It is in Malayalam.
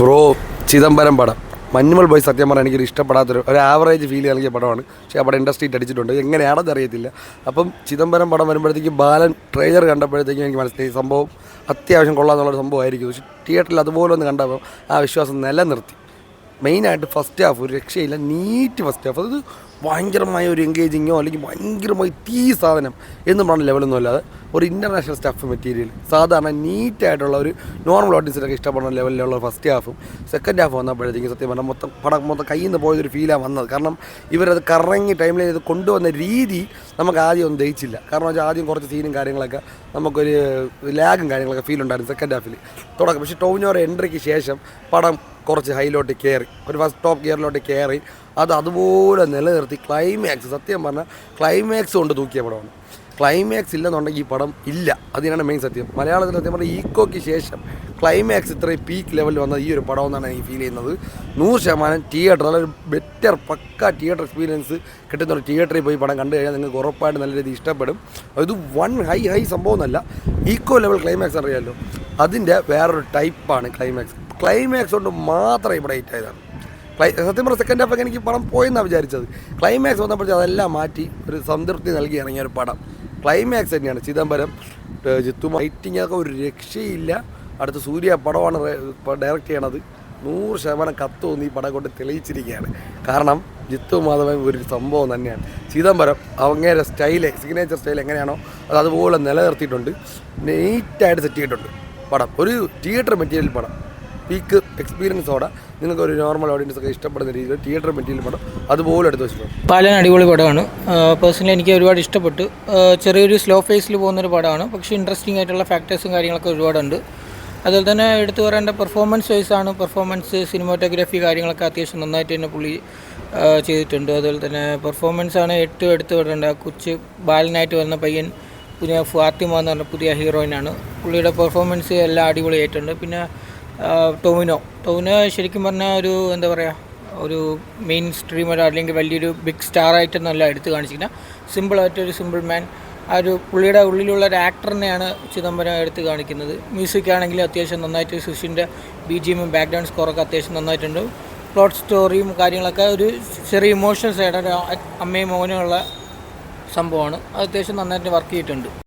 ബ്രോ, ചിദംബരം പടം മഞ്ഞുമൽ ബോയ് സത്യം പറഞ്ഞാൽ എനിക്കൊരു ഇഷ്ടപ്പെടാത്തൊരു ആവറേജ് ഫീൽ നൽകിയ പടമാണ്. പക്ഷേ ആ പടം ഇൻഡസ്ട്രിയിൽ അടിച്ചിട്ടുണ്ട്, എങ്ങനെയാണെന്ന് അറിയത്തില്ല. അപ്പം ചിദംബരം പടം വരുമ്പോഴത്തേക്ക് ബാലൻ ട്രെയിലർ കണ്ടപ്പോഴത്തേക്കും എനിക്ക് മനസ്സിലായി സംഭവം അത്യാവശ്യം കൊള്ളാമെന്നുള്ളൊരു സംഭവമായിരിക്കും. പക്ഷേ തിയേറ്ററിൽ അതുപോലെ ഒന്ന് കണ്ടപ്പോൾ ആ വിശ്വാസം നിലനിർത്തി. മെയിനായിട്ട് ഫസ്റ്റ് ഹാഫ് ഒരു രക്ഷയില്ല, നീറ്റ് ഫസ്റ്റ് ഹാഫ്. അത് ഭയങ്കരമായ ഒരു എൻഗേജിങ്ങോ അല്ലെങ്കിൽ ഭയങ്കരമായി സാധനം എന്ന് പറഞ്ഞ ലെവലൊന്നും അല്ലാതെ ഒരു ഇൻ്റർനാഷണൽ സ്റ്റഫ് മെറ്റീരിയൽ സാധാരണ നീറ്റായിട്ടുള്ള ഒരു നോർമൽ ഓഡിയൻസിനൊക്കെ ഇഷ്ടപ്പെടുന്ന ലെവലിലുള്ള ഫസ്റ്റ് ഹാഫും സെക്കൻഡ് ഹാഫ് വന്നപ്പോഴത്തേക്കും സത്യം പറഞ്ഞാൽ മൊത്തം കയ്യിൽ നിന്ന് പോയതൊരു ഫീലാണ് വന്നത്. കാരണം ഇവരത് കറങ്ങി ടൈമിൽ ഇത് കൊണ്ടുവന്ന രീതി നമുക്ക് ആദ്യം ഒന്നും ദഹിച്ചില്ല. കാരണം വെച്ചാൽ ആദ്യം കുറച്ച് സീനും കാര്യങ്ങളൊക്കെ നമുക്കൊരു ലാഗും കാര്യങ്ങളൊക്കെ ഫീൽ ഉണ്ടായിരുന്നു സെക്കൻഡ് ഹാഫിൽ തുടക്കം. പക്ഷേ ടോവിനോയുടെ എൻട്രിക്ക് ശേഷം പടം കുറച്ച് ഹൈലോട്ട് കയറി, ഒരു ഫസ്റ്റ് ടോപ്പ് ഗിയറിലോട്ട് കയറി അത് അതുപോലെ നിലനിർത്തി. ക്ലൈമാക്സ് സത്യം പറഞ്ഞാൽ ക്ലൈമാക്സ് കൊണ്ട് തൂക്കിയ പടമാണ്. ക്ലൈമാക്സ് ഇല്ലെന്നുണ്ടെങ്കിൽ ഈ പടം ഇല്ല, അതിനാണ് മെയിൻ സത്യം. മലയാളത്തിൽ സത്യം പറഞ്ഞാൽ ഈക്കോയ്ക്ക് ശേഷം ക്ലൈമാക്സ് ഇത്രയും പീക്ക് ലെവലിൽ വന്നത് ഈ ഒരു പടം എന്നാണ് എനിക്ക് ഫീൽ ചെയ്യുന്നത്. 100% തിയേറ്റർ നല്ലൊരു ബെറ്റർ പക്ക തിയേറ്റർ എക്സ്പീരിയൻസ് കിട്ടുന്ന ഒരു തിയേറ്ററിൽ പോയി പടം കണ്ടു കഴിഞ്ഞാൽ നിങ്ങൾക്ക് ഉറപ്പായിട്ട് നല്ല രീതിയിൽ ഇഷ്ടപ്പെടും. ഇത് ഹൈ സംഭവം എന്നല്ല, ഈക്കോ ലെവൽ ക്ലൈമാക്സ് അറിയാമല്ലോ, അതിൻ്റെ വേറൊരു ടൈപ്പാണ് ക്ലൈമാക്സ്. ക്ലൈമാക്സ് കൊണ്ട് മാത്രം ഇവിടെ ഹിറ്റ് ആയതാണ്. സത്യം പറഞ്ഞ സെക്കൻഡ് ഹാഫൊക്കെ എനിക്ക് പടം പോയെന്നാണ് വിചാരിച്ചത്. ക്ലൈമാക്സ് വന്നപ്പോഴത്തേക്ക് അതെല്ലാം മാറ്റി ഒരു സംതൃപ്തി നൽകി ഇറങ്ങിയ ഒരു പടം ക്ലൈമാക്സ് തന്നെയാണ്. ചിദംബരം ജിത്തു റൈറ്റിങ്ങൊക്കെ ഒരു രക്ഷയില്ല. അടുത്ത സൂര്യ പടമാണ് ഡയറക്റ്റ് ചെയ്യണത്. 100% കത്ത് തോന്നി ഈ പടം കൊണ്ട് തെളിയിച്ചിരിക്കുകയാണ്. കാരണം ജിത്തു മാധവൻ ഒരു സംഭവം തന്നെയാണ്. ചിദംബരം അങ്ങേരെ സ്റ്റൈല് സിഗ്നേച്ചർ സ്റ്റൈൽ എങ്ങനെയാണോ അത് അതുപോലെ നിലനിർത്തിയിട്ടുണ്ട്. നീറ്റായിട്ട് സെറ്റ് ചെയ്തിട്ടുണ്ട് പടം. ഒരു തിയേറ്റർ മെറ്റീരിയൽ പടം, പീക്ക് എക്സ്പീരിയൻസോടെ നിങ്ങൾക്ക് ഒരു നോർമൽ ഓഡിയൻസ് ഒക്കെ ഇഷ്ടപ്പെടുന്ന രീതിയിൽ തിയേറ്റർ മെറ്റീരിയൽ പടം അതുപോലെ എടുത്ത് വെച്ചിട്ടുണ്ട്. പാലൻ അടിപൊളി പടമാണ്. പേഴ്സണലി എനിക്ക് ഒരുപാട് ഇഷ്ടപ്പെട്ടു. ചെറിയൊരു സ്ലോ ഫേസിൽ പോകുന്നൊരു പടമാണ്, പക്ഷേ ഇൻട്രസ്റ്റിംഗ് ആയിട്ടുള്ള ഫാക്ടേഴ്സും കാര്യങ്ങളൊക്കെ ഒരുപാടുണ്ട്. അതുപോലെ തന്നെ എടുത്തു പറയേണ്ട പെർഫോമൻസ് വൈസാണ്. പെർഫോമൻസ്, സിനിമാറ്റോഗ്രാഫി കാര്യങ്ങളൊക്കെ അത്യാവശ്യം നന്നായിട്ട് തന്നെ പുള്ളി ചെയ്തിട്ടുണ്ട്. അതുപോലെ തന്നെ പെർഫോമൻസാണ് എടുത്തു വിടേണ്ട. കൊച്ച് ബാലനായിട്ട് വരുന്ന പയ്യൻ പുതിയ ഫാത്തിമ എന്ന് പറഞ്ഞ പുതിയ ഹീറോയിനാണ്. പുള്ളിയുടെ പെർഫോമൻസ് എല്ലാം അടിപൊളിയായിട്ടുണ്ട്. പിന്നെ ടോവിനോ ശരിക്കും പറഞ്ഞാൽ ഒരു എന്താ പറയുക, ഒരു മെയിൻ സ്ട്രീമർ അല്ലെങ്കിൽ വലിയൊരു ബിഗ് സ്റ്റാറായിട്ടൊന്നല്ല എടുത്ത് കാണിച്ചിരിക്കുന്നത്. സിമ്പിളായിട്ടൊരു സിമ്പിൾ മാൻ, ആ ഒരു പുള്ളിയുടെ ഉള്ളിലുള്ള ഒരു ആക്ടറിനെയാണ് ചിദംബരം എടുത്ത് കാണിക്കുന്നത്. മ്യൂസിക് ആണെങ്കിലും അത്യാവശ്യം നന്നായിട്ട് സുഷിൻ്റെ BGM ബാക്ക്ഗ്രൗണ്ട് സ്കോറൊക്കെ അത്യാവശ്യം നന്നായിട്ടുണ്ട്. പ്ലോട്ട് സ്റ്റോറിയും കാര്യങ്ങളൊക്കെ ഒരു ചെറിയ ഇമോഷൻസ് ആയിട്ട് ഒരു അമ്മയും മോനുമുള്ള സംഭവമാണ്. അത് അത്യാവശ്യം നന്നായിട്ട് വർക്ക് ചെയ്തിട്ടുണ്ട്.